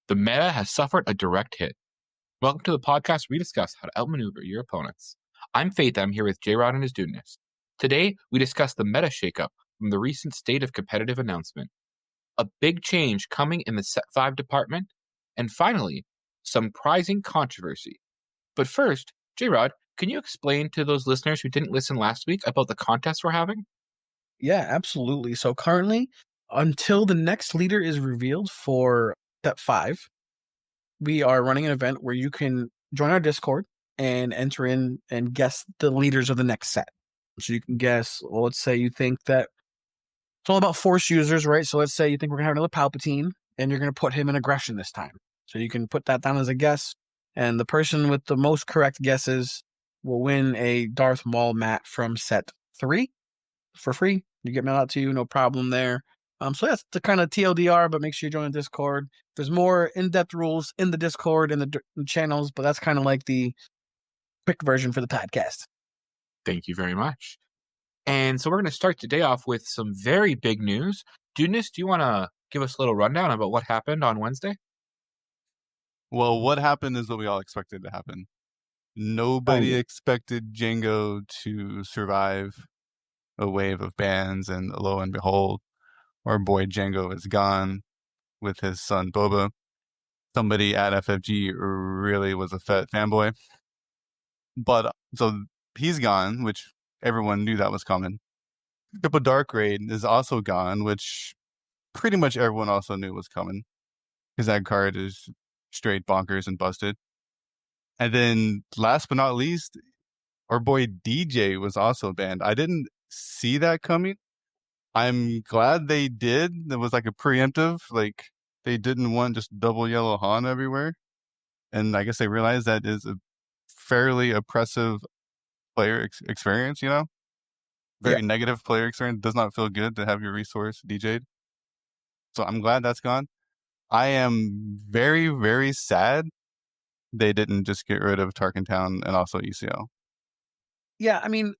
The meta has suffered a direct hit. Welcome to the podcast where we discuss how to outmaneuver your opponents. I'm Faith. I'm here with Jrod and his Dudeness. Today, we discuss the meta shakeup from the recent State of Competitive announcement, a big change coming in the Set 5 department, and finally, some surprising controversy. But first, Jrod, can you explain to those listeners who didn't listen last week about the contest we're having? Yeah, absolutely. So currently, until the next leader is revealed for Step 5, we are running an event where you can join our Discord and enter in and guess the leaders of the next set. So you can guess, well, let's say you think that it's all about Force users, right? So let's say you think we're going to have another Palpatine, and you're going to put him in Aggression this time. So you can put that down as a guess, and the person with the most correct guesses will win a Darth Maul mat from Set 3 for free. You get mailed out to you, no problem there. So that's the kind of TLDR, but make sure you join the Discord. There's more in-depth rules in the Discord and the channels, but that's kind of like the quick version for the podcast. Thank you very much. And so we're going to start today off with some very big news. Dudeness, do you want to give us a little rundown about what happened on Wednesday? Well, what happened is what we all expected to happen. Nobody expected Jango to survive a wave of bans, and lo and behold, our boy Jango is gone with his son Boba. Somebody at FFG really was a Fett fanboy. But so he's gone, which everyone knew that was coming. Triple Dark Raid is also gone, which pretty much everyone also knew was coming, because that card is straight bonkers and busted. And then last but not least, our boy DJ was also banned. I didn't see that coming. I'm glad they did. It was like a preemptive, like they didn't want just double yellow Han everywhere. And I guess they realized that is a fairly oppressive player experience, you know? Very negative player experience. Does not feel good to have your resource DJ'd. So I'm glad that's gone. I am very, very sad they didn't just get rid of Tarkin Town and also ECL. Yeah, I mean,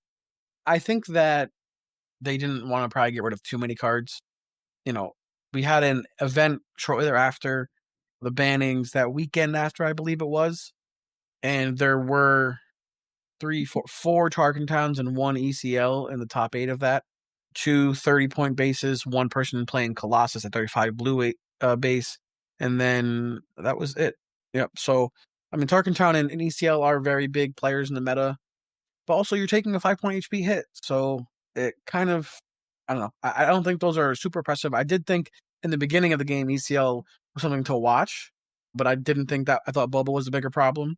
I think that they didn't want to probably get rid of too many cards. You know, we had an event shortly thereafter, the bannings that weekend after, I believe it was, and there were four Tarkin Towns and one ECL in the top 8 of that. 2 30-point bases, one person playing Colossus at 35 blue base, and then that was it. Yep. So, I mean, Tarkin Town and ECL are very big players in the meta, but also you're taking a 5-point HP hit, so it kind of, I don't know. I don't think those are super impressive. I did think in the beginning of the game ECL was something to watch, but I didn't think that. I thought Boba was the bigger problem,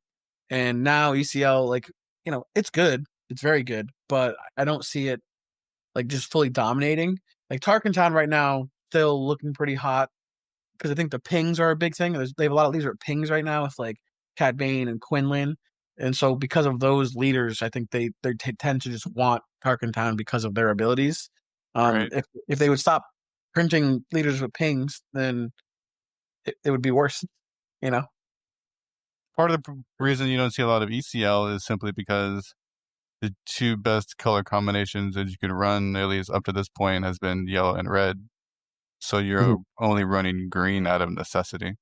and now ECL, like, you know, it's good, it's very good, but I don't see it like just fully dominating. Like Tarkin Town right now still looking pretty hot because I think the pings are a big thing. They have a lot of leaders with pings right now with like Cad Bane and Quinlan. And so because of those leaders, I think they tend to just want Tarkin Town because of their abilities. Right. If they would stop printing leaders with pings, then it would be worse, you know? Part of the reason you don't see a lot of ECL is simply because the 2 best color combinations that you can run, at least up to this point, has been yellow and red. So you're only running green out of necessity,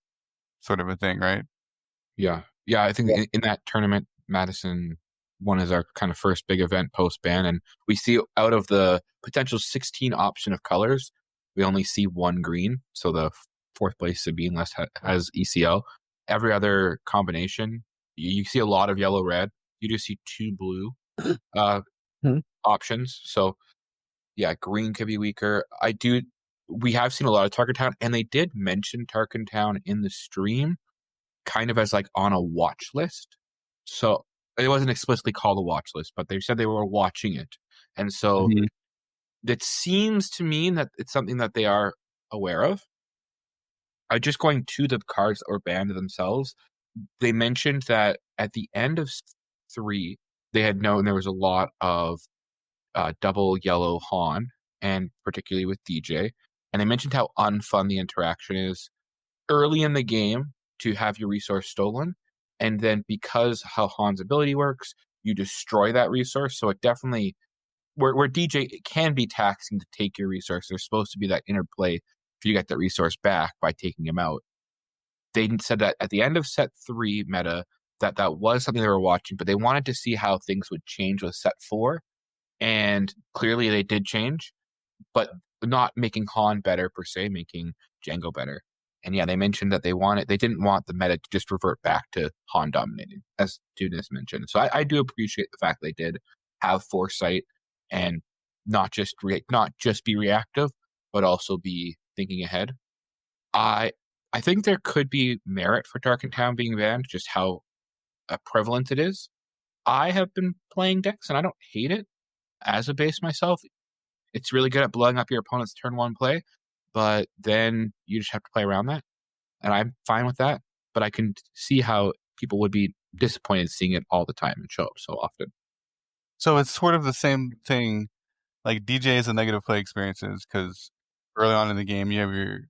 sort of a thing, right? Yeah. I think in that tournament, Madison won as our kind of first big event post-ban, and we see out of the potential 16 option of colors, we only see 1 green, so the 4th place Sabine has ECL. Every other combination, you see a lot of yellow-red. You do see 2 blue options, so yeah, green could be weaker. We have seen a lot of Tarkin Town, and they did mention Tarkin Town in the stream, kind of as like on a watch list. So it wasn't explicitly called a watch list, but they said they were watching it. And so it seems to mean that it's something that they are aware of. Just going to the cards that were banned themselves, they mentioned that at the end of 3, they had known there was a lot of double yellow Han, and particularly with DJ. And they mentioned how unfun the interaction is early in the game to have your resource stolen. And then because how Han's ability works, you destroy that resource. So it definitely, where DJ, it can be taxing to take your resource. There's supposed to be that interplay for you to get that resource back by taking him out. they said that at the end of set 3 meta, that was something they were watching, but they wanted to see how things would change with set 4. And clearly they did change, but not making Han better per se, making Django better. And yeah, they mentioned that they didn't want the meta to just revert back to Han dominating, as Dudeness mentioned. So I do appreciate the fact they did have foresight and not just be reactive, but also be thinking ahead. I think there could be merit for Dark in Town being banned, just how prevalent it is. I have been playing decks and I don't hate it as a base myself. It's really good at blowing up your opponent's turn 1 play, but then you just have to play around that. And I'm fine with that. But I can see how people would be disappointed seeing it all the time and show up so often. So it's sort of the same thing, like DJs and negative play experiences, because early on in the game, you have your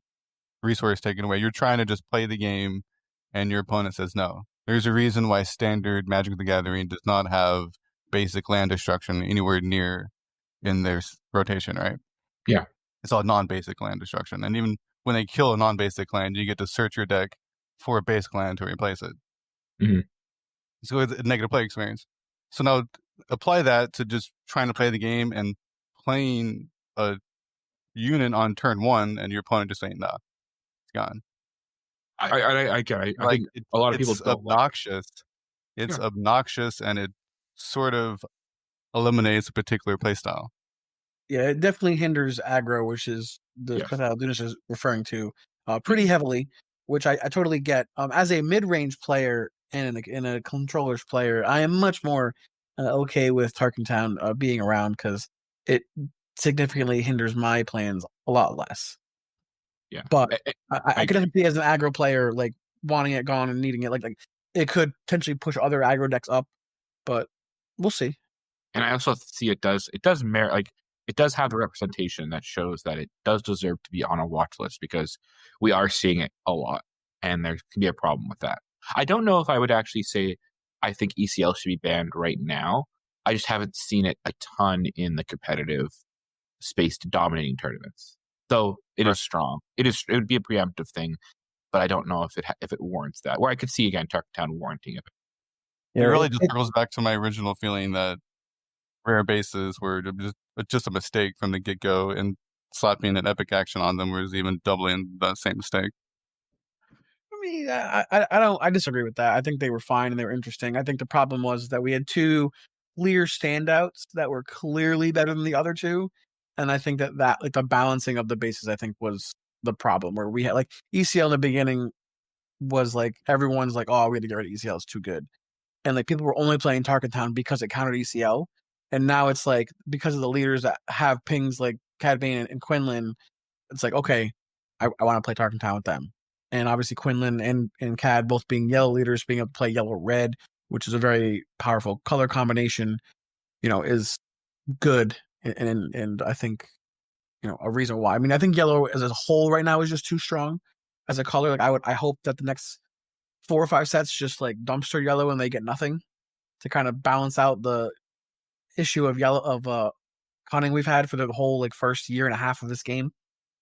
resource taken away. You're trying to just play the game, and your opponent says no. There's a reason why standard Magic the Gathering does not have basic land destruction anywhere near in their rotation, right? Yeah. It's all non-basic land destruction. And even when they kill a non-basic land, you get to search your deck for a basic land to replace it. Mm-hmm. So it's a negative play experience. So now apply that to just trying to play the game and playing a unit on turn 1, and your opponent just saying, nah, it's gone. I get it. I think a lot of people don't obnoxious. It's obnoxious, and it sort of eliminates a particular playstyle. Yeah, it definitely hinders aggro, which is the style Dudeness is referring to, pretty heavily, which I totally get. As a mid-range player and in a controllers player, I am much more okay with Tarkin Town being around because it significantly hinders my plans a lot less. Yeah, but I could definitely see as an aggro player, like wanting it gone and needing it. Like it could potentially push other aggro decks up, but we'll see. And I also see it does merit, like it does have the representation that shows that it does deserve to be on a watch list, because we are seeing it a lot, and there can be a problem with that. I don't know if I would actually say I think ECL should be banned right now. I just haven't seen it a ton in the competitive space to dominating tournaments. Though it is strong. It would be a preemptive thing, but I don't know if it warrants that. Where I could see again Tarktown warranting it. It really just circles back to my original feeling that rare bases were just a mistake from the get-go, and slapping an epic action on them was even doubling the same mistake. I mean, I disagree with that. I think they were fine and they were interesting. I think the problem was that we had 2 clear standouts that were clearly better than the other 2. And I think that like the balancing of the bases, I think, was the problem, where we had like ECL in the beginning was like everyone's like, oh, we had to get rid of ECL, it's too good. And like people were only playing Tarkin Town because it countered ECL. And now it's like because of the leaders that have pings like Cad Bane and Quinlan, it's like, okay, I want to play Tarkin Town with them. And obviously Quinlan and Cad both being yellow leaders, being able to play yellow red, which is a very powerful color combination, is good. And I think, a reason why. I mean, I think yellow as a whole right now is just too strong as a color. Like I hope that the next 4 or 5 sets just like dumpster yellow and they get nothing to kind of balance out the issue of cunning we've had for the whole like first year and a half of this game,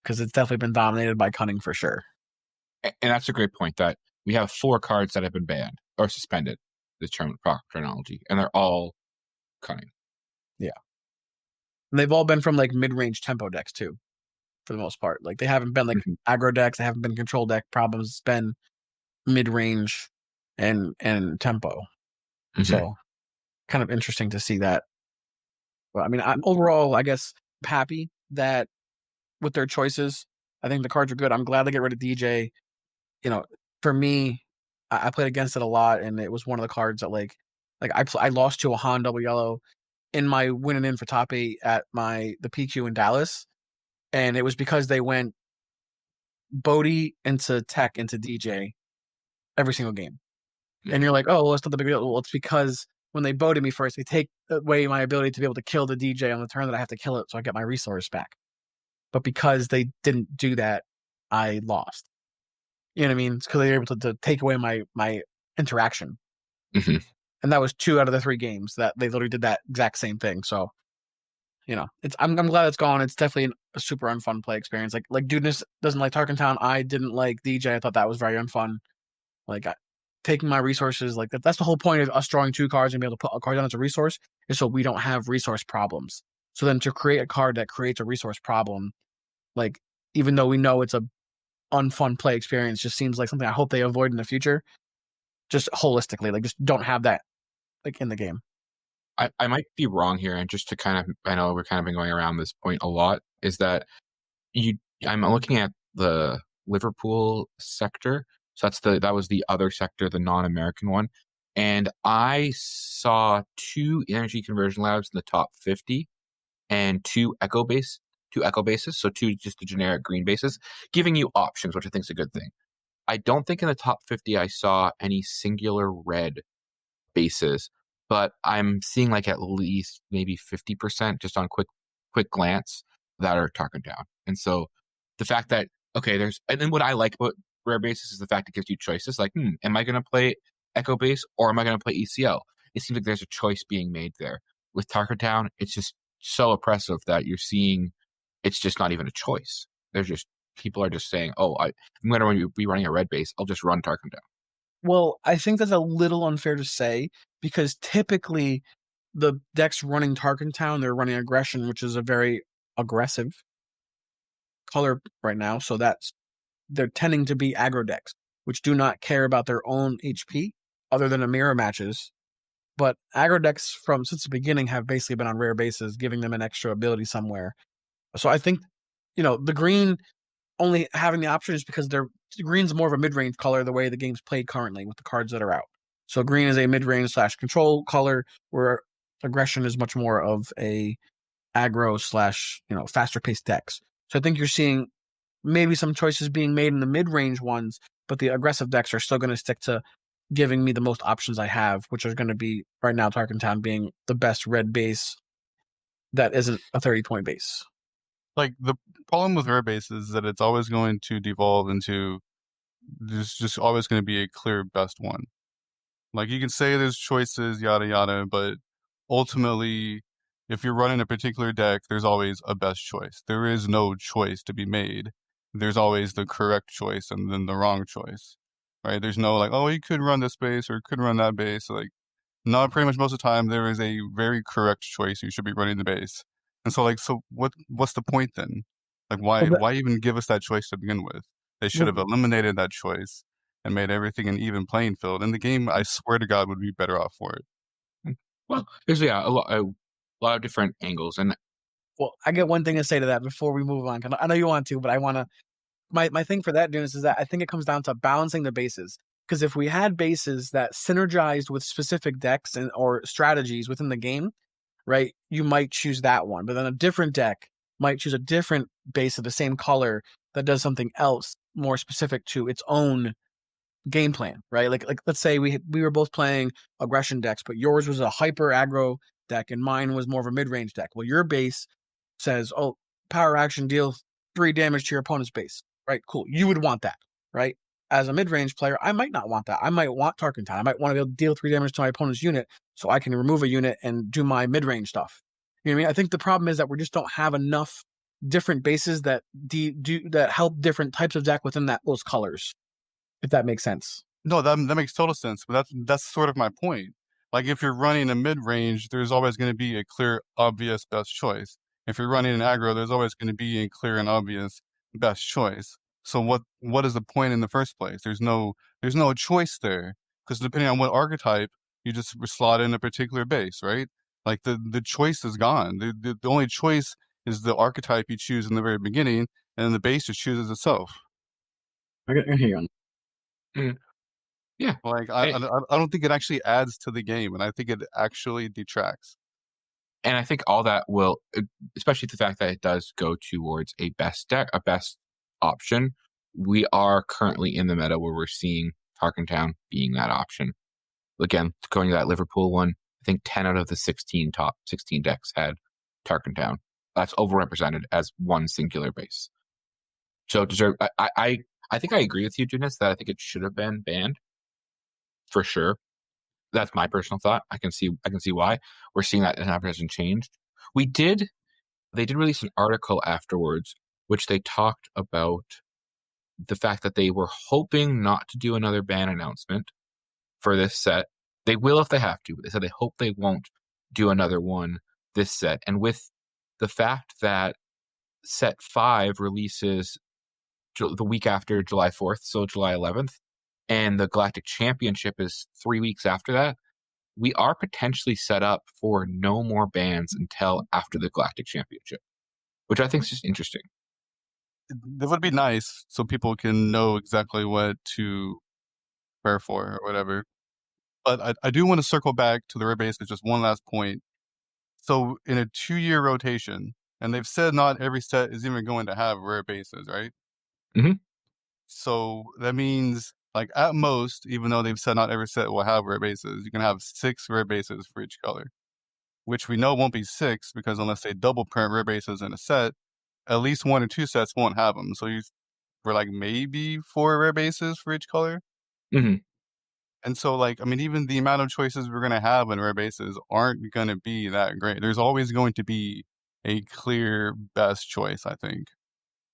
because it's definitely been dominated by cunning for sure. And that's a great point, that we have 4 cards that have been banned or suspended this term chronology, and they're all cunning. Yeah. And they've all been from like mid-range tempo decks too, for the most part. Like they haven't been like aggro decks, they haven't been control deck problems. It's been mid-range and tempo. So kind of interesting to see that. Well, I mean, overall, I guess happy that with their choices, I think the cards are good. I'm glad they get rid of DJ. For me, I played against it a lot, and it was one of the cards that like I lost to a Han double yellow in my winning in for top 8 at the PQ in Dallas, and it was because they went Bodhi into Tech into DJ every single game. And you're like, oh, well, it's not the big deal. Well, it's because when they Bodhi me first, they take away my ability to be able to kill the DJ on the turn that I have to kill it, so I get my resource back. But because they didn't do that, I lost. You know what I mean? It's because they were able to take away my interaction. And that was 2 out of the 3 games that they literally did that exact same thing. So, I'm glad it's gone. It's definitely a super unfun play experience. Like Dudeness doesn't like Tarkin Town. I didn't like DJ. I thought that was very unfun. Like taking my resources, like that's the whole point of us drawing 2 cards and being able to put a card down as a resource, is so we don't have resource problems. So then to create a card that creates a resource problem, like even though we know it's a unfun play experience, just seems like something I hope they avoid in the future. Just holistically, like just don't have that like in the game. I might be wrong here, and just to kind of, I know we're kind of been going around this point a lot, is that I'm looking at the Liverpool sector. So that was the other sector, the non-American one. And I saw 2 energy conversion labs in the top 50 and 2 echo bases. So 2 just the generic green bases, giving you options, which I think is a good thing. I don't think in the top 50 I saw any singular red bases, but I'm seeing like at least maybe 50% just on quick glance that are Tarkin down. And so the fact that, okay, and then what I like about rare bases is the fact it gives you choices. Like, am I going to play Echo Base or am I going to play ECL? It seems like there's a choice being made there. With Tarkin Town, it's just so oppressive that you're seeing it's just not even a choice. People are just saying, oh, I'm going to be running a red base. I'll just run Tarkin Town. Well, I think that's a little unfair to say, because typically the decks running Tarkin Town, they're running Aggression, which is a very aggressive color right now. So they're tending to be aggro decks, which do not care about their own HP other than a mirror matches. But aggro decks since the beginning have basically been on rare bases, giving them an extra ability somewhere. So I think, the green only having the option is because green's more of a mid-range color the way the game's played currently with the cards that are out. So green is a mid-range / control color, where aggression is much more of a aggro / faster paced decks. So I think you're seeing maybe some choices being made in the mid-range ones, but the aggressive decks are still going to stick to giving me the most options I have, which are going to be right now Tarkin Town being the best red base that isn't a 30-point base. Like, the problem with rare bases is that it's always going to devolve into there's just always going to be a clear best one. Like, you can say there's choices, yada yada, but ultimately, if you're running a particular deck, there's always a best choice. There is no choice to be made. There's always the correct choice and then the wrong choice, right? There's no like, oh, you could run this base or could run that base. Like, not pretty much most of the time, there is a very correct choice. You should be running the base. And so, like, what's the point then? Like, why even give us that choice to begin with? They should have eliminated that choice and made everything an even playing field. And the game, I swear to God, would be better off for it. Well, there's a lot of different angles, and I get one thing to say to that before we move on. I know you want to, but I want to. My thing for that, Dudeness, is that I think it comes down to balancing the bases. Because if we had bases that synergized with specific decks or strategies within the game, right, you might choose that one. But then a different deck might choose a different base of the same color that does something else more specific to its own game plan, right? Like let's say we were both playing aggression decks, but yours was a hyper aggro deck and mine was more of a mid-range deck. Well, your base says, oh, power action, deal 3 damage to your opponent's base. Right, cool. You would want that, right? As a mid-range player, I might not want that. I might want Tarkin Town. I might want to be able to deal 3 damage to my opponent's unit so I can remove a unit and do my mid-range stuff. You know what I mean? I think the problem is that we just don't have enough different bases that that help different types of deck within those colors, if that makes sense. No, that makes total sense. But that's sort of my point. Like, if you're running a mid-range, there's always going to be a clear, obvious best choice. If you're running an aggro, there's always going to be a clear and obvious best choice. So what is the point in the first place? There's no choice there, because depending on what archetype, you just slot in a particular base, right? Like, the choice is gone. The only choice is the archetype you choose in the very beginning, and then the base just chooses itself. I hear you on. Yeah. Like, I don't think it actually adds to the game, and I think it actually detracts. And I think all that will, especially the fact that it does go towards a best deck, a best option. We are currently in the meta where we're seeing Tarkin Town being that option. Again, going to that Liverpool one, I think 10 out of the top 16 decks had Tarkin Town. That's overrepresented as one singular base. So I think I agree with you, Dudeness, that I think it should have been banned for sure. That's my personal thought. I can see why we're seeing that it hasn't changed. They did release an article afterwards, which they talked about the fact that they were hoping not to do another ban announcement for this set. They will if they have to, but they said they hope they won't do another one this set. And with the fact that set 5 releases the week after July 4th, so July 11th, and the Galactic Championship is 3 weeks after that, we are potentially set up for no more bans until after the Galactic Championship, which I think is just interesting. That would be nice so people can know exactly what to prepare for or whatever. But I do want to circle back to the rare bases, just one last point. So in a 2-year rotation, and they've said not every set is even going to have rare bases, right? Mhm. So that means, like, at most, even though they've said not every set will have rare bases, you can have 6 rare bases for each color, which we know won't be 6 because unless they double print rare bases in a set, at least 1 or 2 sets won't have them. So for like maybe 4 rare bases for each color. Mhm. And so, like, I mean, even the amount of choices we're going to have in rare bases aren't going to be that great. There's always going to be a clear best choice, I think,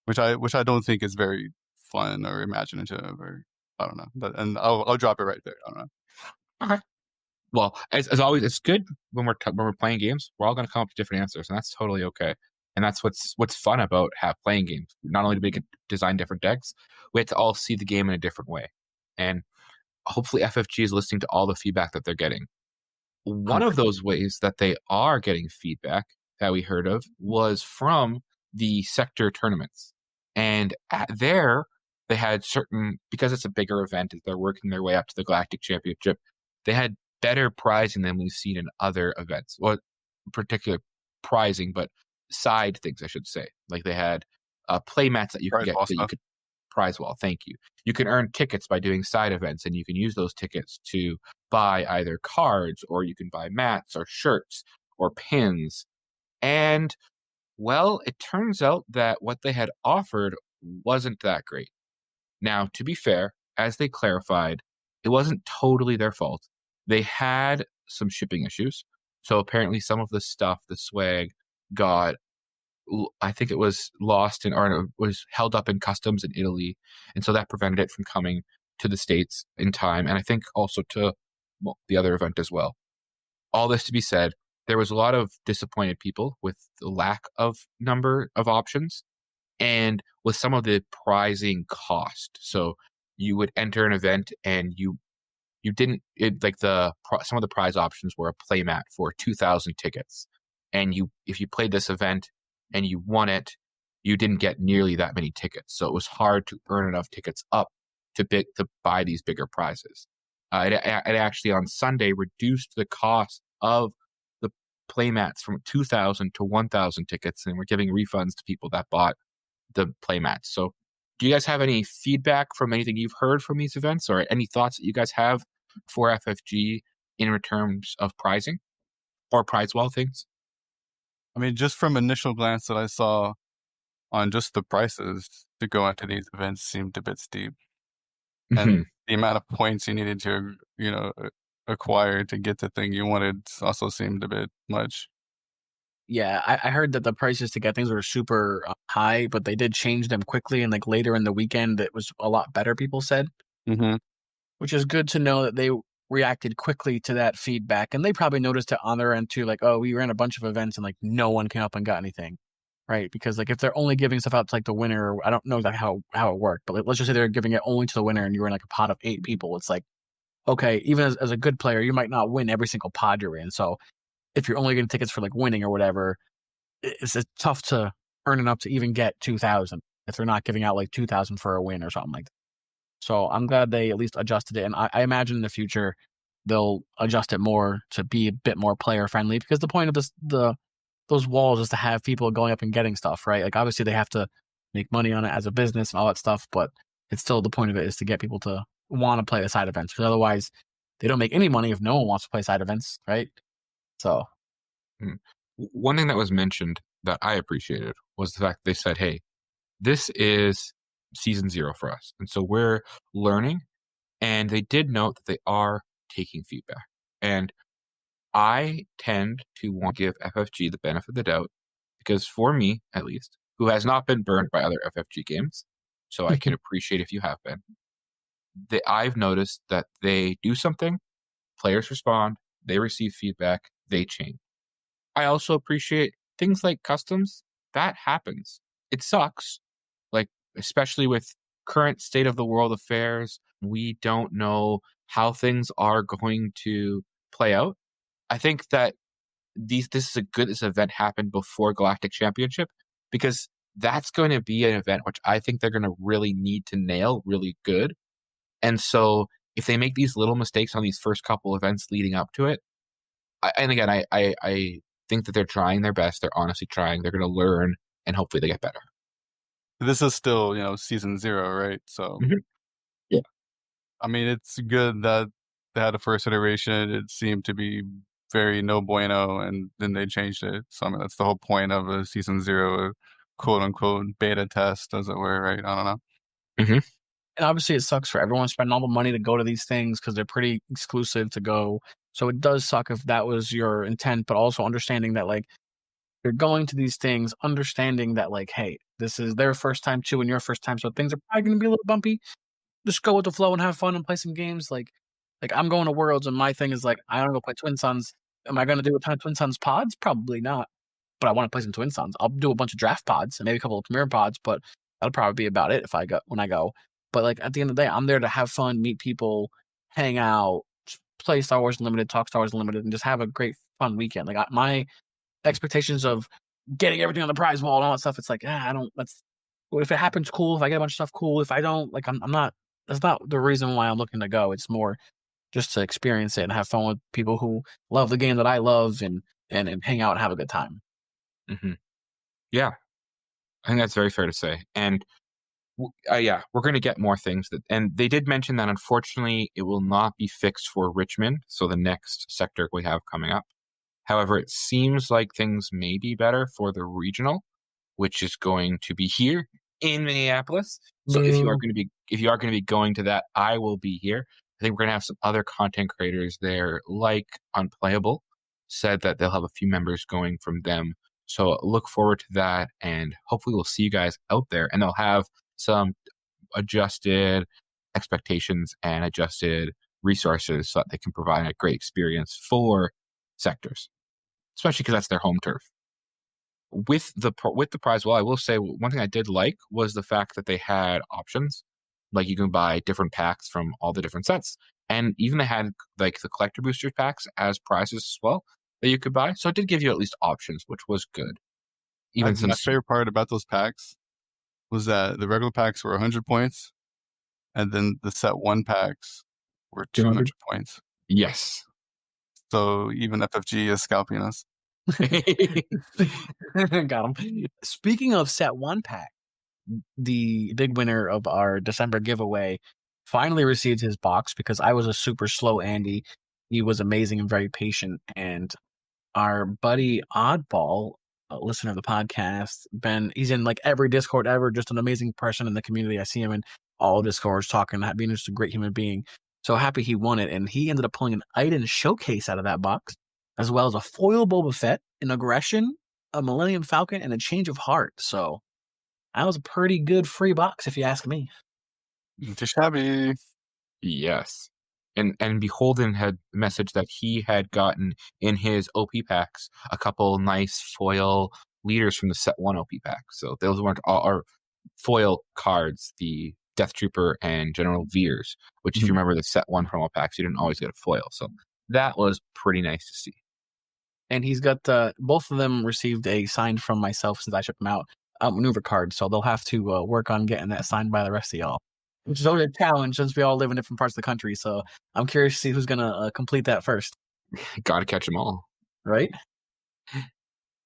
which I don't think is very fun or imaginative, or I don't know. And I'll drop it right there. I don't know. Okay. Well, as always, it's good when we're playing games. We're all going to come up with different answers, and that's totally okay. And that's what's fun about playing games. Not only do we get to design different decks, we have to all see the game in a different way. And hopefully, FFG is listening to all the feedback that they're getting. One of those ways that they are getting feedback that we heard of was from the sector tournaments. And there, they had because it's a bigger event, as they're working their way up to the Galactic Championship, they had better prizing than we've seen in other events. Well, particular prizing, but side things, I should say. Like they had play mats that you could Prize get ball that you stuff. could prize wall. Thank you. You can earn tickets by doing side events, and you can use those tickets to buy either cards, or you can buy mats or shirts or pins. And well, it turns out that what they had offered wasn't that great. Now, to be fair, as they clarified, it wasn't totally their fault. They had some shipping issues. So apparently some of the stuff, the swag, got, I think it was lost or it was held up in customs in Italy. And so that prevented it from coming to the States in time. And I think also to the other event as well. All this to be said, there was a lot of disappointed people with the lack of number of options and with some of the prizing cost. So you would enter an event and you didn't like some of the prize options were a playmat for 2,000 tickets, and if you played this event and you won it, you didn't get nearly that many tickets. So it was hard to earn enough tickets up to buy these bigger prizes. It actually on Sunday reduced the cost of the playmats from 2,000 to 1,000 tickets, and we're giving refunds to people that bought the playmats. So do you guys have any feedback from anything you've heard from these events, or any thoughts that you guys have for FFG in terms of prizing or prize wall things? I mean, just from initial glance that I saw on just the prices to go into these events seemed a bit steep. And the amount of points you needed to, acquire to get the thing you wanted also seemed a bit much. Yeah, I heard that the prices to get things were super high, but they did change them quickly, and like later in the weekend, it was a lot better. People said, Mm-hmm. which is good to know that they reacted quickly to that feedback, and they probably noticed it on their end too. Like, oh, we ran a bunch of events, and like no one came up and got anything, right? Because like if they're only giving stuff out to like the winner, I don't know exactly how it worked, but like, let's just say they're giving it only to the winner, and you're in like a pot of 8 people. It's like, okay, even as a good player, you might not win every single pod you're in. So if you're only getting tickets for like winning or whatever, it's tough to earn enough to even get 2,000 if they're not giving out like 2,000 for a win or something like that. So I'm glad they at least adjusted it, and I imagine in the future they'll adjust it more to be a bit more player friendly, because the point of those walls is to have people going up and getting stuff, right? Like obviously they have to make money on it as a business and all that stuff, but it's still the point of it is to get people to want to play the side events, because otherwise they don't make any money if no one wants to play side events, right? So one thing that was mentioned that I appreciated was the fact they said, hey, this is season 0 for us. And so we're learning. And they did note that they are taking feedback. And I tend to want to give FFG the benefit of the doubt because for me, at least, who has not been burned by other FFG games, so I can appreciate if you have been. I've noticed that they do something, players respond, they receive feedback, they change. I also appreciate things like customs. That happens. It sucks, like, especially with current state of the world affairs. We don't know how things are going to play out. I think that this event happened before Galactic Championship, because that's going to be an event which I think they're going to really need to nail really good. And so if they make these little mistakes on these first couple events leading up to it, I think that they're trying their best. They're honestly trying. They're going to learn, and hopefully they get better. This is still, season 0, right? So, Yeah. I mean, it's good that they had a first iteration. It seemed to be very no bueno, and then they changed it. So, I mean, that's the whole point of a season 0, quote unquote, beta test, as it were, right? I don't know. Mm-hmm. And obviously, it sucks for everyone spending all the money to go to these things because they're pretty exclusive to go. So it does suck if that was your intent, but also understanding that, like, you're going to these things, understanding that, like, hey, this is their first time too, and your first time, so things are probably going to be a little bumpy. Just go with the flow and have fun and play some games. Like I'm going to Worlds, and my thing is, like, I want to go play Twin Suns. Am I going to do a ton of Twin Suns pods? Probably not. But I want to play some Twin Suns. I'll do a bunch of draft pods and maybe a couple of Premier pods, but that'll probably be about it when I go. But, like, at the end of the day, I'm there to have fun, meet people, hang out, play Star Wars Unlimited, talk Star Wars Unlimited, and just have a great fun weekend. Like, my expectations of getting everything on the prize wall and all that stuff, it's like, I don't. If it happens, cool. If I get a bunch of stuff, cool. If I don't, like, I'm not. That's not the reason why I'm looking to go. It's more just to experience it and have fun with people who love the game that I love, and hang out and have a good time. Mm-hmm. Yeah, I think that's very fair to say. And we're going to get more things and they did mention that unfortunately it will not be fixed for Richmond, so the next sector we have coming up. However, it seems like things may be better for the regional, which is going to be here in Minneapolis. So if you are going to be going to that, I will be here. I think we're going to have some other content creators there, like Unplayable said that they'll have a few members going from them. So look forward to that, and hopefully we'll see you guys out there, and they'll have some adjusted expectations and adjusted resources so that they can provide a great experience for sectors, especially because that's their home turf. With the prize wall, I will say one thing I did like was the fact that they had options. Like, you can buy different packs from all the different sets, and even they had, like, the collector booster packs as prizes as well that you could buy. So it did give you at least options, which was good. My favorite part about those packs was that the regular packs were 100 points, and then the set 1 packs were 200 points. Yes. So even FFG is scalping us. Got him. Speaking of set 1 pack, the big winner of our December giveaway finally received his box, because I was a super slow Andy. He was amazing and very patient. And our buddy Oddball, a listener of the podcast, Ben, he's in, like, every Discord ever, just an amazing person in the community. I see him in all Discords talking, being just a great human being. So happy he won it. And he ended up pulling an Iden showcase out of that box, as well as a foil Boba Fett, an Aggression, a Millennium Falcon, and a Change of Heart. So that was a pretty good free box, if you ask me. Too shabby. Yes. And Beholden had messaged that he had gotten in his OP packs a couple nice foil leaders from the set 1 OP pack. So those weren't all our foil cards, the Death Trooper and General Veers, which, if you remember the set 1 promo packs, you didn't always get a foil. So that was pretty nice to see. And he's got both of them received a signed from myself since I shipped them out, outmaneuver card. So they'll have to work on getting that signed by the rest of y'all, which is always a challenge since we all live in different parts of the country. So I'm curious to see who's going to complete that first. Got to catch them all. Right?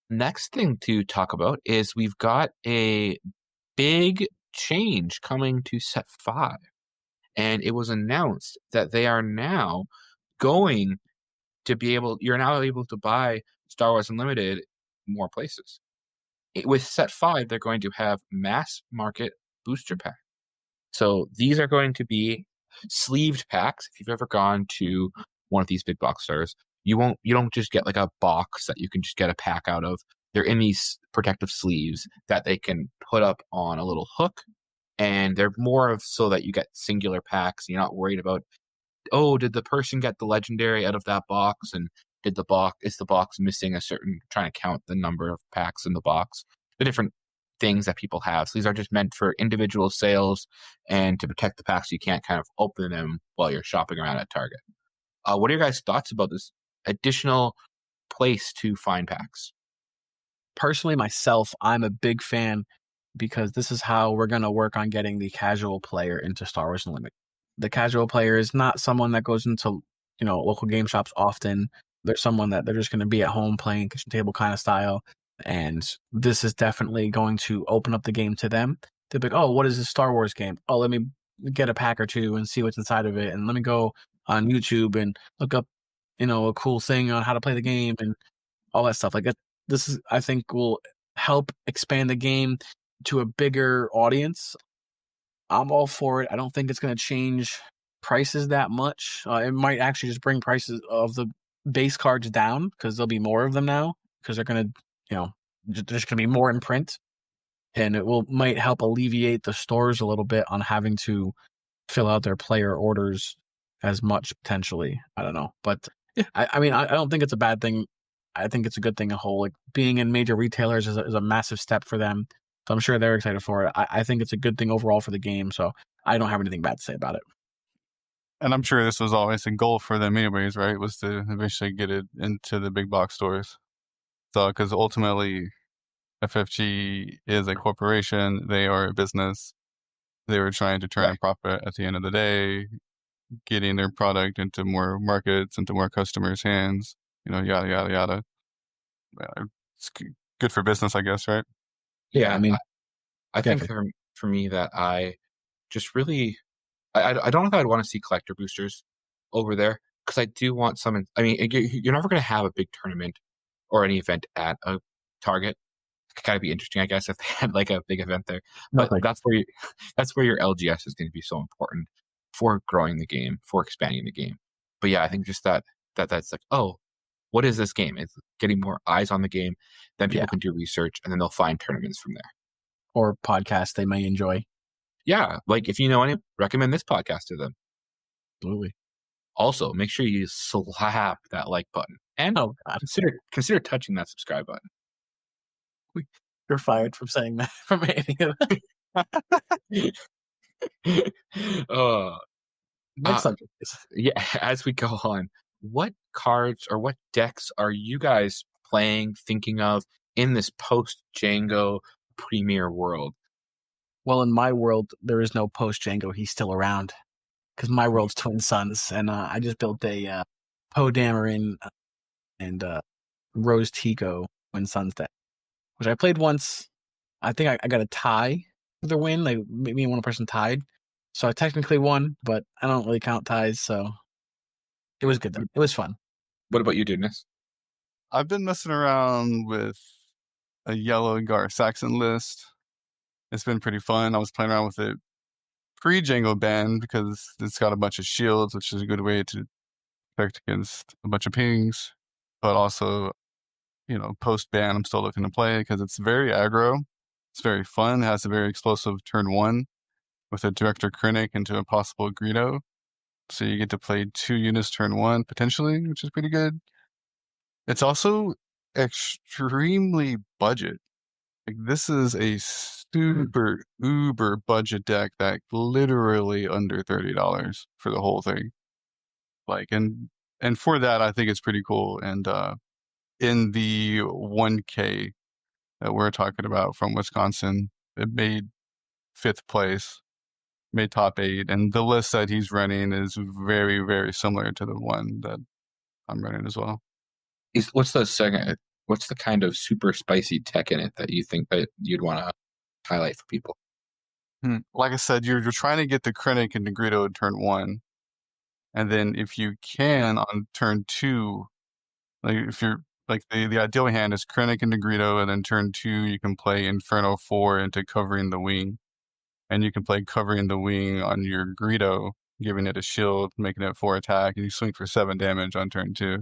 Next thing to talk about is we've got a big change coming to set 5. And it was announced that they are now going to be you're now able to buy Star Wars Unlimited more places. With set 5, they're going to have mass market booster pack. So these are going to be sleeved packs. If you've ever gone to one of these big box stores, you don't just get like a box that you can just get a pack out of. They're in these protective sleeves that they can put up on a little hook, and they're more of so that you get singular packs. And you're not worried about, oh, did the person get the legendary out of that box, and is the box missing a certain, trying to count the number of packs in the box, the different things that people have. So these are just meant for individual sales and to protect the packs. So you can't kind of open them while you're shopping around at Target. What are your guys' thoughts about this additional place to find packs? Personally, myself, I'm a big fan because this is how we're going to work on getting the casual player into Star Wars Unlimited. The casual player is not someone that goes into, local game shops often. They're someone that they're just going to be at home playing kitchen table kind of style. And this is definitely going to open up the game to them. They'll be like, oh, what is this Star Wars game? Oh, let me get a pack or two and see what's inside of it. And let me go on YouTube and look up, a cool thing on how to play the game and all that stuff. Like this is, I think, will help expand the game to a bigger audience. I'm all for it. I don't think it's going to change prices that much. It might actually just bring prices of the base cards down because there'll be more of them now because they're going to, there's going to be more in print, and it might help alleviate the stores a little bit on having to fill out their player orders as much potentially. I don't know, but yeah, I mean, I don't think it's a bad thing. I think it's a good thing a whole. Like being in major retailers is a massive step for them. So I'm sure they're excited for it. I think it's a good thing overall for the game. So I don't have anything bad to say about it. And I'm sure this was always a goal for them anyways, right? Was to eventually get it into the big box stores. So, because ultimately FFG is a corporation. They are a business. They were trying to turn a profit at the end of the day, getting their product into more markets, into more customers' hands, yada, yada, yada. It's good for business, I guess, right? Yeah, I mean, I think for me that I just really, I don't know if I'd want to see collector boosters over there because I do want some. I mean, you're never going to have a big tournament or any event at a Target. It could kind of be interesting, I guess, if they had like a big event there. But that's where your LGS is going to be so important for growing the game, for expanding the game. But yeah, I think just that's like, oh, what is this game? It's getting more eyes on the game. Then people can do research, and then they'll find tournaments from there. Or podcasts they may enjoy. Yeah, like if you know any, recommend this podcast to them. Absolutely. Also, make sure you slap that like button and consider touching that subscribe button. You're fired from saying that from any of that. Next subject. Yeah, as we go on, what cards or what decks are you guys playing, thinking of in this post Django Premier world? Well, in my world, there is no post Django. He's still around because my world's Twin Suns, and I just built a Poe Dameron and Rose Tico Twin Suns deck, which I played once. I think I got a tie for the win. Like me and one person tied, so I technically won, but I don't really count ties. So it was good though. It was fun. What about you, Dudeness? I've been messing around with a yellow Gar Saxon list. It's been pretty fun. I was playing around with it pre-Django ban because it's got a bunch of shields, which is a good way to protect against a bunch of pings. But also, post-ban, I'm still looking to play because it's very aggro. It's very fun. It has a very explosive turn 1 with a Director Krennic into a possible Greedo. So you get to play 2 units turn 1, potentially, which is pretty good. It's also extremely budget. Like, this is a super uber budget deck that literally under $30 for the whole thing. Like, and for that, I think it's pretty cool. And in the 1K that we're talking about from Wisconsin, it made 5th place, made top 8, and the list that he's running is very, very similar to the one that I'm running as well. What's the kind of super spicy tech in it that you think that you'd want to highlight for people? Like I said, you're trying to get the Krennic and the Greedo in turn 1, and then if you can on turn 2, like if you're like the ideal hand is Krennic and Greedo, and then turn 2 you can play Inferno 4 into Covering the Wing, and you can play Covering the Wing on your Greedo, giving it a shield, making it 4 attack, and you swing for 7 damage on turn 2.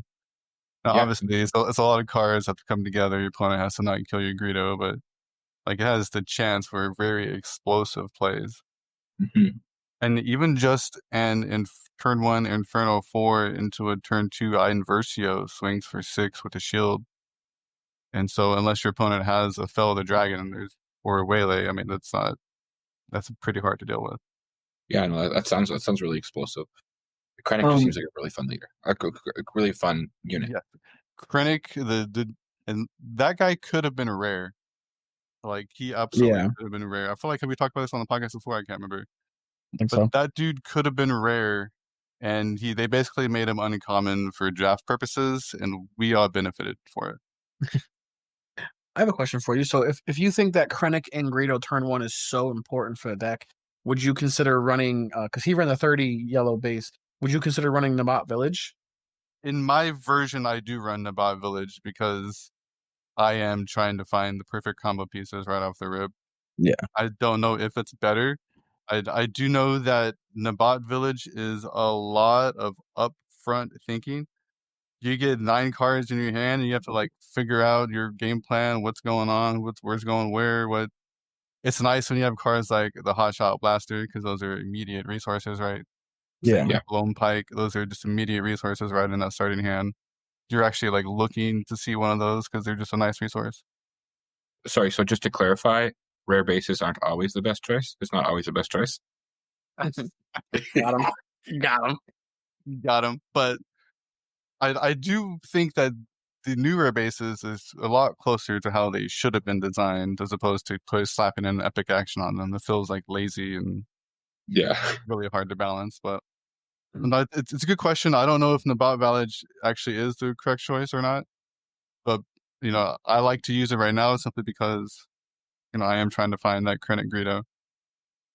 Now, obviously, it's a lot of cards have to come together. Your opponent has to not kill your Greedo, but Like, it has the chance for very explosive plays. Mhm. And even just turn 1 Inferno 4 into a turn 2 Inversio swings for 6 with a shield. And so unless your opponent has a Fell the Dragon or a Waylay, I mean, that's pretty hard to deal with. Yeah, no, that sounds really explosive. Krennic just seems like a really fun leader, a really fun unit. Yeah. Krennic, and that guy could have been rare. Like, he absolutely could have been rare. I feel like, have we talked about this on the podcast before? I can't remember. I think But so. that dude could have been rare, and they basically made him uncommon for draft purposes, and we all benefited for it. I have a question for you. So if you think that Krennic and Greedo turn 1 is so important for the deck, would you consider running, because he ran the 30 yellow base, would you consider running Nabat Village? In my version, I do run Nabat Village because I am trying to find the perfect combo pieces right off the rip. Yeah. I don't know if it's better. I do know that Nabat Village is a lot of upfront thinking. You get 9 cards in your hand, and you have to, like, figure out your game plan, what's going on, where's going where, what. It's nice when you have cards like the Hotshot Blaster, because those are immediate resources, right? Same Yeah. with Blown Pike. Those are just immediate resources right in that starting hand. You're actually, like, looking to see one of those because they're just a nice resource. Sorry, so just to clarify, rare bases aren't always the best choice. It's not always the best choice. Got him. Got him. Got him. But I do think that the newer bases is a lot closer to how they should have been designed, as opposed to slapping an epic action on them. It feels like lazy and Yeah. really hard to balance. But no, it's a good question. I don't know if Nabat Village actually is the correct choice or not. But I like to use it right now simply because I am trying to find that Krennic Greedo.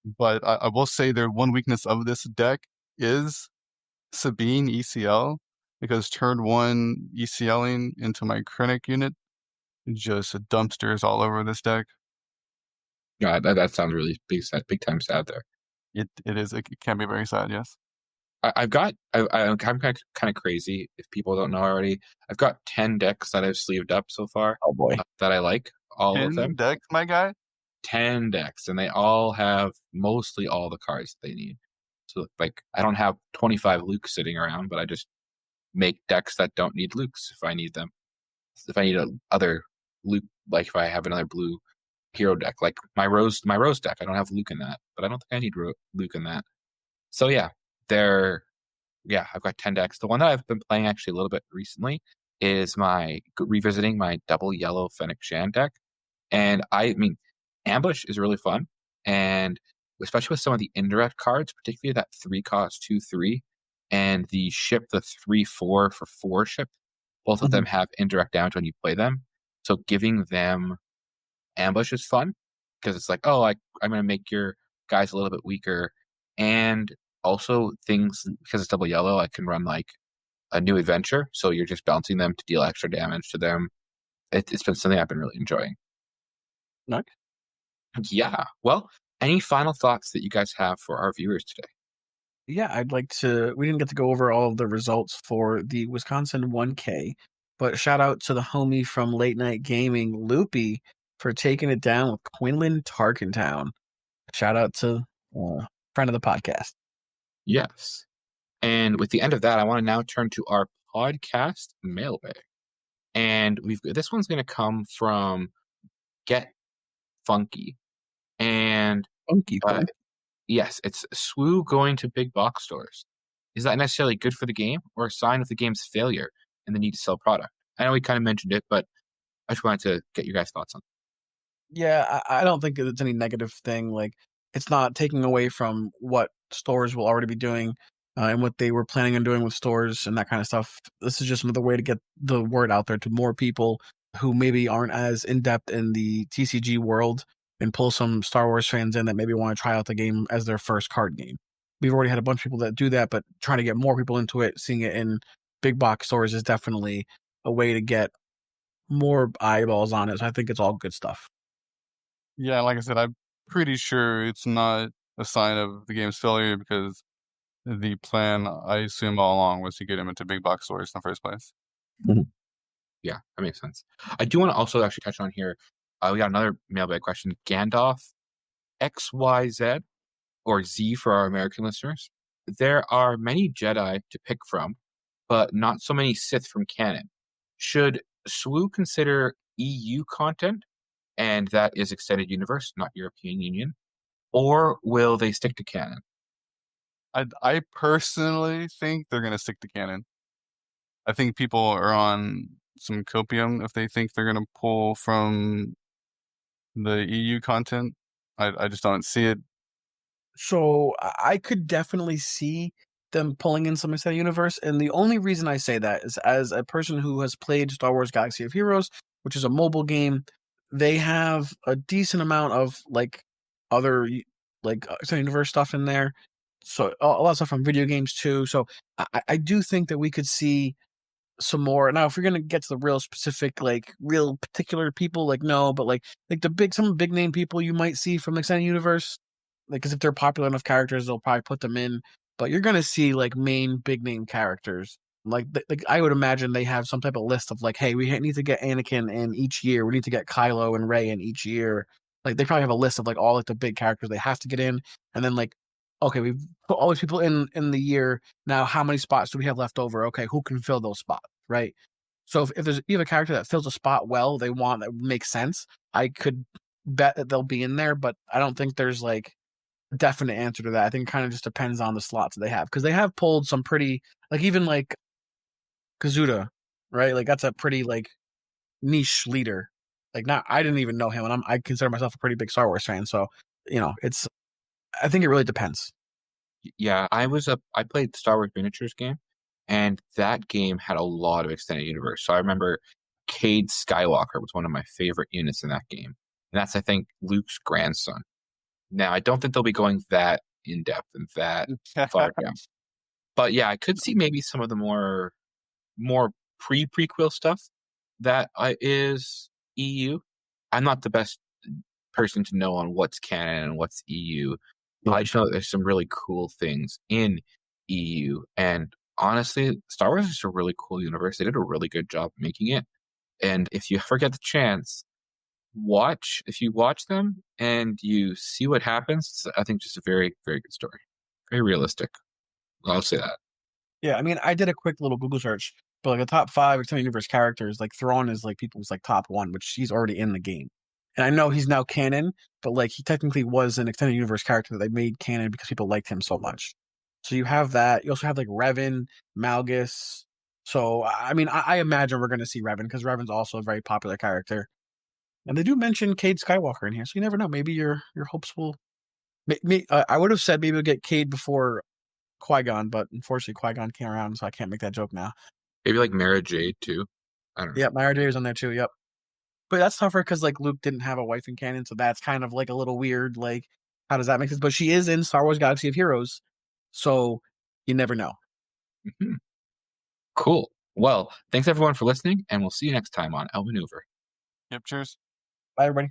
But I will say one weakness of this deck is Sabine ECL, because turn 1 ECLing into my Krennic unit just dumpsters all over this deck. Yeah, that sounds really big time sad there. It can be very sad, yes. I'm kind of crazy if people don't know already. I've got 10 decks that I've sleeved up so far. Oh boy. That I like, all 10 of them. decks, my guy? 10 decks, and they all have mostly all the cards that they need. So, like, I don't have 25 Lukes sitting around, but I just make decks that don't need Lukes if I need them. If I need other Luke, like if I have another blue hero deck, like my Rose deck, I don't have Luke in that, but I don't think I need Luke in that. So yeah, I've got 10 decks. The one that I've been playing actually a little bit recently is revisiting my double yellow Fennec Shan deck. And I mean, Ambush is really fun. And especially with some of the indirect cards, particularly that 3-cost 2/3 and the 3/4 for 4 ship. Both of them have indirect damage when you play them. So giving them Ambush is fun because it's like, oh, I'm going to make your guys a little bit weaker. And also things, because it's double yellow, I can run like a new adventure. So you're just bouncing them to deal extra damage to them. It's been something I've been really enjoying. Nice. Yeah. Well, any final thoughts that you guys have for our viewers today? Yeah, I'd like to. We didn't get to go over all of the results for the Wisconsin 1K, but shout out to the homie from Late Night Gaming, Loopy, for taking it down with Quinlan Tarkentown. Shout out to friend of the podcast. Yes. And with the end of that, I want to now turn to our podcast mailbag. And this one's going to come from Get Funky. And Funky. yes, it's SWU going to big box stores. Is that necessarily good for the game or a sign of the game's failure and the need to sell product? I know we kind of mentioned it, but I just wanted to get your guys' thoughts on it. Yeah, I don't think it's any negative thing. Like, it's not taking away from what stores will already be doing and what they were planning on doing with stores and that kind of stuff. This is just another way to get the word out there to more people who maybe aren't as in depth in the TCG world and pull some Star Wars fans in that maybe want to try out the game as their first card game. We've already had a bunch of people that do that, but trying to get more people into it, seeing it in big box stores is definitely a way to get more eyeballs on it. So I think it's all good stuff. Yeah, like I said, I'm pretty sure it's not a sign of the game's failure, because the plan, I assume all along, was to get him into big box stores in the first place. Yeah, that makes sense. I do want to also actually touch on here. We got another mailbag question. Gandalf, XYZ, or Z for our American listeners. There are many Jedi to pick from, but not so many Sith from canon. Should SWU consider EU content, and that is extended universe, not European Union, or will they stick to canon? I personally think they're going to stick to canon. I think people are on some copium if they think they're going to pull from the EU content. I just don't see it. So I could definitely see them pulling in some extended universe, and the only reason I say that is as a person who has played Star Wars Galaxy of Heroes, which is a mobile game. They have a decent amount of like other extended universe stuff in there, so a lot of stuff from video games too. So I do think that we could see some more. Now, if you're gonna get to the real specific, like real particular people, like no, but like some big name people you might see from the extended universe, like because if they're popular enough characters, they'll probably put them in. But you're gonna see like main big name characters. Like I would imagine they have some type of list of like, hey, we need to get Anakin in each year. We need to get Kylo and Rey in each year. Like they probably have a list of like all like the big characters they have to get in, and then like, okay, we've put all these people in the year. Now, how many spots do we have left over? Okay, who can fill those spots, right? So if you have a character that fills a spot well, they want that makes sense. I could bet that they'll be in there, but I don't think there's like a definite answer to that. I think it kind of just depends on the slots that they have because they have pulled some pretty like even like Kazuda, right? Like that's a pretty like niche leader. Like not I didn't even know him, and I consider myself a pretty big Star Wars fan. So it's I think it really depends. Yeah, I played Star Wars miniatures game, and that game had a lot of extended universe. So I remember Cade Skywalker was one of my favorite units in that game, and that's I think Luke's grandson. Now I don't think they'll be going that in depth and that far down, but yeah, I could see maybe some of the more prequel stuff that is EU. I'm not the best person to know on what's canon and what's EU. I just know that there's some really cool things in EU. And honestly, Star Wars is a really cool universe. They did a really good job making it. And if you ever get the chance, if you watch them and you see what happens, it's, I think just a very, very good story. Very realistic. I'll say that. Yeah, I mean, I did a quick little Google search, but like the top 5 extended universe characters, like Thrawn is like people's like top 1, which he's already in the game. And I know he's now canon, but like he technically was an extended universe character that they made canon because people liked him so much. So you have that. You also have like Revan, Malgus. So I mean, I imagine we're going to see Revan because Revan's also a very popular character. And they do mention Cade Skywalker in here, so you never know. Maybe your hopes will. I would have said maybe we'll get Cade before Qui-Gon, but unfortunately Qui-Gon came around, so I can't make that joke now. Maybe like Mara Jade too. I don't know. Yeah, Mara Jade was on there too. Yep, but that's tougher because like Luke didn't have a wife in canon, so that's kind of like a little weird. Like, how does that make sense? But she is in Star Wars Galaxy of Heroes, so you never know. Mm-hmm. Cool. Well, thanks everyone for listening, and we'll see you next time on Outmaneuver. Yep, cheers. Bye, everybody.